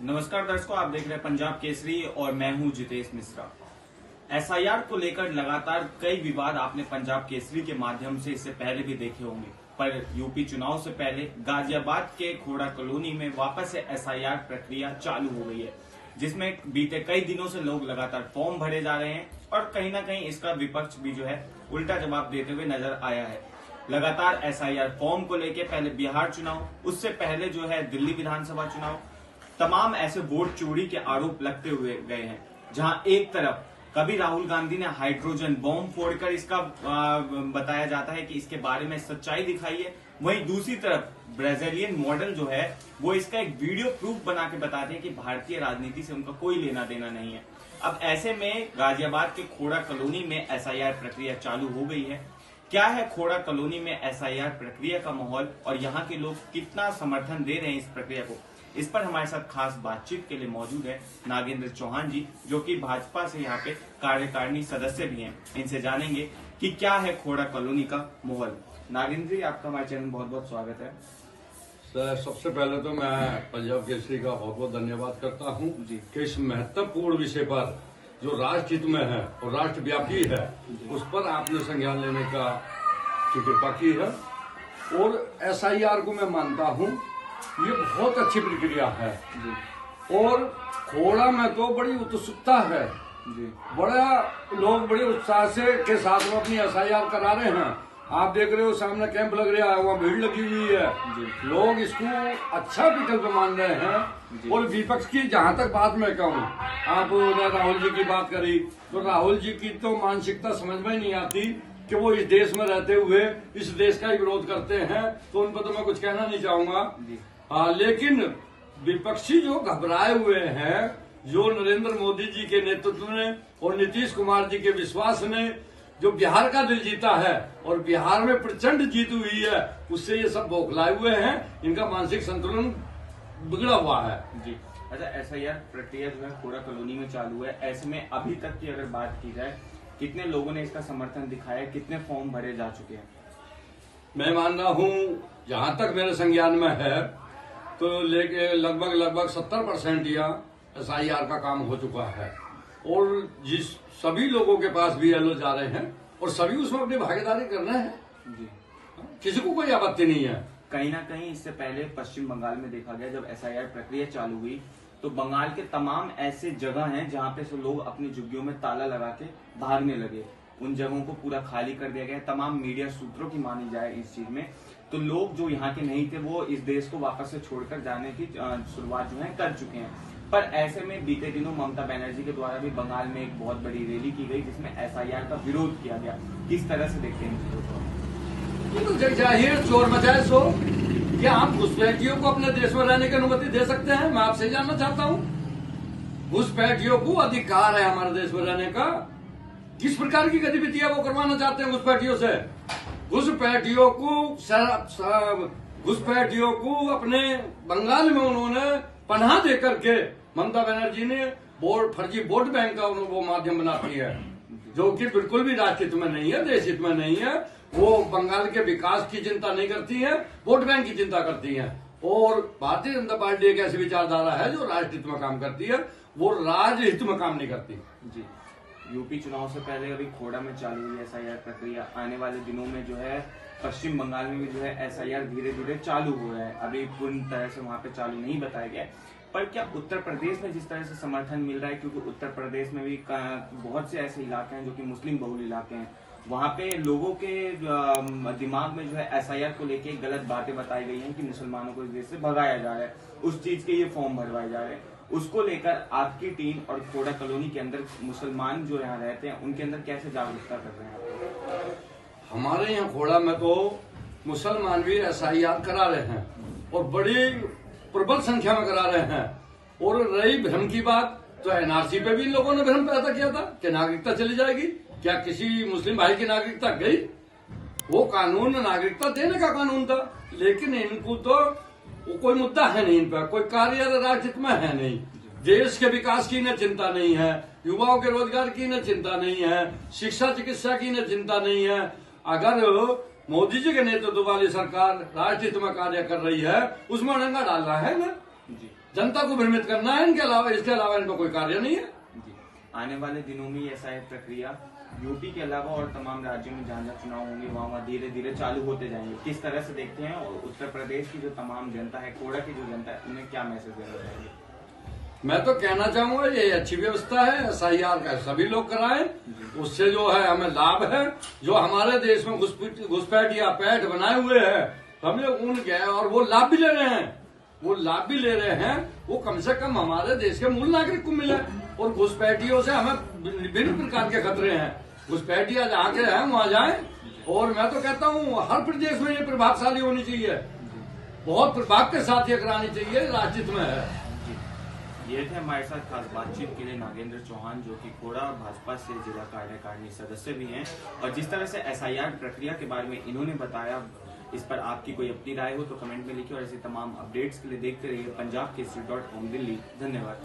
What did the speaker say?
नमस्कार दर्शकों, आप देख रहे हैं पंजाब केसरी और मैं हूं जितेश मिश्रा। एसआईआर को लेकर लगातार कई विवाद आपने पंजाब केसरी के माध्यम से इससे पहले भी देखे होंगे, पर यूपी चुनाव से पहले गाजियाबाद के खोड़ा कॉलोनी में वापस से एसआईआर प्रक्रिया चालू हो गई है, जिसमें बीते कई दिनों से लोग लगातार फॉर्म भरे जा रहे हैं और कहीं ना कहीं इसका विपक्ष भी जो है उल्टा जवाब देते हुए नजर आया है। लगातार एसआईआर फॉर्म को लेकर पहले बिहार चुनाव, उससे पहले जो है दिल्ली विधानसभा चुनाव, तमाम ऐसे वोट चोरी के आरोप लगते हुए गए हैं, जहां एक तरफ कभी राहुल गांधी ने हाइड्रोजन बॉम्ब फोड़कर इसका बताया जाता है कि इसके बारे में सच्चाई दिखाई है, वहीं दूसरी तरफ ब्राजीलियन मॉडल जो है वो इसका एक वीडियो प्रूफ बना के बताते हैं कि भारतीय राजनीति से उनका कोई लेना देना नहीं है। अब ऐसे में गाजियाबाद के खोड़ा कॉलोनी में एसआईआर प्रक्रिया चालू हो गई है। क्या है खोड़ा कॉलोनी में एसआईआर प्रक्रिया का माहौल और यहाँ के लोग कितना समर्थन दे रहे हैं इस प्रक्रिया को, इस पर हमारे साथ खास बातचीत के लिए मौजूद है नागेंद्र चौहान जी, जो कि भाजपा से यहाँ पे कार्यकारिणी सदस्य भी हैं। इनसे जानेंगे कि क्या है खोड़ा कॉलोनी का माहौल। नागेंद्र जी, आपका हमारे चैनल में बहुत बहुत स्वागत है। सर, सबसे पहले तो मैं पंजाब केसरी का बहुत बहुत धन्यवाद करता हूँ कि इस महत्वपूर्ण विषय पर जो राष्ट्र हित में है और राष्ट्रव्यापी है उस पर आपने संज्ञान लेने का कृपा की है। और एसआईआर को मैं मानता हूँ ये बहुत अच्छी प्रक्रिया है और खोड़ा में तो बड़ी उत्सुकता है, बड़ा लोग बड़े उत्साह से के साथ में अपनी एसआईआर करा रहे हैं। आप देख रहे हो सामने कैंप लग रहा है, वहाँ भीड़ लगी हुई है, लोग इसको अच्छा विकल्प मान रहे हैं। और विपक्ष की जहाँ तक बात मैं कहूँ, आपने राहुल जी की बात करी तो राहुल जी की तो मानसिकता समझ में नहीं आती कि वो इस देश में रहते हुए इस देश का ही विरोध करते हैं, तो उन पर तो मैं कुछ कहना नहीं चाहूंगा। लेकिन विपक्षी जो घबराए हुए हैं, जो नरेंद्र मोदी जी के नेतृत्व में और नीतीश कुमार जी के विश्वास ने जो बिहार का दिल जीता है और बिहार में प्रचंड जीत हुई है, उससे ये सब बौखलाए हुए हैं, इनका मानसिक संतुलन बिगड़ा हुआ है जी। अच्छा, एसआईआर प्रक्रिया जो है खोड़ा कॉलोनी में चालू है, ऐसे में अभी तक की अगर बात की जाए, कितने लोगों ने इसका समर्थन दिखाया, कितने फॉर्म भरे जा चुके हैं? मैं मान रहा हूँ जहां तक मेरे संज्ञान में है तो लेके लगभग 70% या एसआईआर का काम हो चुका है और जिस सभी लोगों के पास बीएलओ जा रहे हैं और सभी उसमें अपनी भागीदारी कर रहे हैं जी। किसी को कोई आपत्ति नहीं है। कहीं ना कहीं इससे पहले पश्चिम बंगाल में देखा गया, जब एसआईआर प्रक्रिया चालू हुई तो बंगाल के तमाम ऐसे जगह हैं जहां पे से लोग अपनी झुग्गियों में ताला लगा के भागने लगे, उन जगहों को पूरा खाली कर दिया गया। तमाम मीडिया सूत्रों की मानी जाए इस चीज में, तो लोग जो यहाँ के नहीं थे वो इस देश को वापस से छोड़कर जाने की शुरुआत जो है कर चुके हैं। पर ऐसे में बीते दिनों ममता बनर्जी के द्वारा भी बंगाल में एक बहुत बड़ी रैली की गई जिसमें एसआईआर का विरोध किया गया। किस तरह से देखते हैं ये तो जाहिर चोर मचाए सो, क्या हम घुसपैठियों को अपने देश में रहने की अनुमति दे सकते हैं? मैं आपसे जानना चाहता हूँ। घुसपैठियों को अधिकार है हमारे देश में रहने का। किस प्रकार की गतिविधियां वो करवाना चाहते हैं घुसपैठियों से? घुसपैठियों को अपने बंगाल में उन्होंने पनाह दे करके ममता बनर्जी ने फर्जी वोट बैंक का वो माध्यम बनाती है, जो कि बिल्कुल भी राष्ट्र हित में नहीं है, देश हित में नहीं है। वो बंगाल के विकास की चिंता नहीं करती है, वोट बैंक की चिंता करती है। और भारतीय जनता पार्टी एक ऐसी विचारधारा है जो राष्ट्र हित में काम करती है, वो राज्य हित में काम नहीं करती जी। यूपी चुनाव से पहले अभी खोड़ा में चालू हुई एसआईआर प्रक्रिया, आने वाले दिनों में जो है पश्चिम बंगाल में भी जो है एसआईआर धीरे धीरे चालू हो रहा है। अभी पूरी तरह से वहां पे चालू नहीं बताया गया, पर क्या उत्तर प्रदेश में जिस तरह से समर्थन मिल रहा है, क्योंकि उत्तर प्रदेश में भी बहुत से ऐसे इलाके हैं जो कि मुस्लिम बहुल इलाके हैं, वहां पे लोगों के दिमाग में जो है एसआईआर को लेके गलत बातें बताई गई हैं कि मुसलमानों को इस देश से भगाया जा रहा है, उस चीज के ये फॉर्म भरवाए जा रहे हैं। उसको लेकर आपकी टीम और खोड़ा कॉलोनी के अंदर मुसलमान जो यहाँ रहते हैं उनके अंदर कैसे जागरूकता कर रहे हैं? हमारे यहाँ खोड़ा में तो मुसलमान भी एसआईआर करा रहे हैं और बड़ी प्रबल संख्या में करा रहे हैं। और रही भ्रम की बात, तो एनआरसी पे भी इन लोगों ने भ्रम पैदा किया था कि नागरिकता चली जाएगी। क्या किसी मुस्लिम भाई की नागरिकता गई? वो कानून नागरिकता देने का कानून था, लेकिन इनको तो वो कोई मुद्दा है नहीं, इन पर कोई कार्य राजनीति में है नहीं। देश के विकास की न चिंता नहीं है, युवाओं के रोजगार की न चिंता नहीं है, शिक्षा चिकित्सा की न चिंता नहीं है। अगर मोदी जी के नेतृत्व वाली सरकार राष्ट्रहित में कार्य कर रही है, उसमें अड़ंगा डालना है ना। जनता को भ्रमित करना है, इनके अलावा इसके अलावा इनका कोई कार्य नहीं है। जी। आने वाले दिनों में ऐसा है प्रक्रिया यूपी के अलावा और तमाम राज्यों में जहां जहां चुनाव होंगे वहां धीरे धीरे चालू होते जाएंगे। किस तरह से देखते हैं, और उत्तर प्रदेश की जो तमाम जनता है, कोड़ा की जो जनता है, उन्हें क्या मैसेज देना चाहिए? मैं तो कहना चाहूंगा ये अच्छी व्यवस्था है, SIR का सभी लोग कराएं, उससे जो है हमें लाभ है। जो हमारे देश में घुसपैठ या पैठ बनाए हुए हैं, हमें उनके और वो लाभ भी ले रहे हैं, वो कम से कम हमारे देश के मूल नागरिक को मिले। और घुसपैठियों से हमें विभिन्न प्रकार के खतरे हैं, घुसपैठिया जहाँ के हैं वहां जाएं। और मैं तो कहता हूँ हर प्रदेश में ये प्रभावशाली होनी चाहिए, बहुत प्रभाव के साथ ये करानी चाहिए, राजनीति में है। ये थे हमारे साथ खास बातचीत के लिए नागेंद्र चौहान, जो कि कोड़ा भाजपा से जिला कार्यकारिणी सदस्य भी हैं। और जिस तरह से SIR प्रक्रिया के बारे में इन्होंने बताया, इस पर आपकी कोई अपनी राय हो तो कमेंट में लिखिए। और ऐसे तमाम अपडेट्स के लिए देखते रहिए punjabkesari.com दिल्ली। धन्यवाद।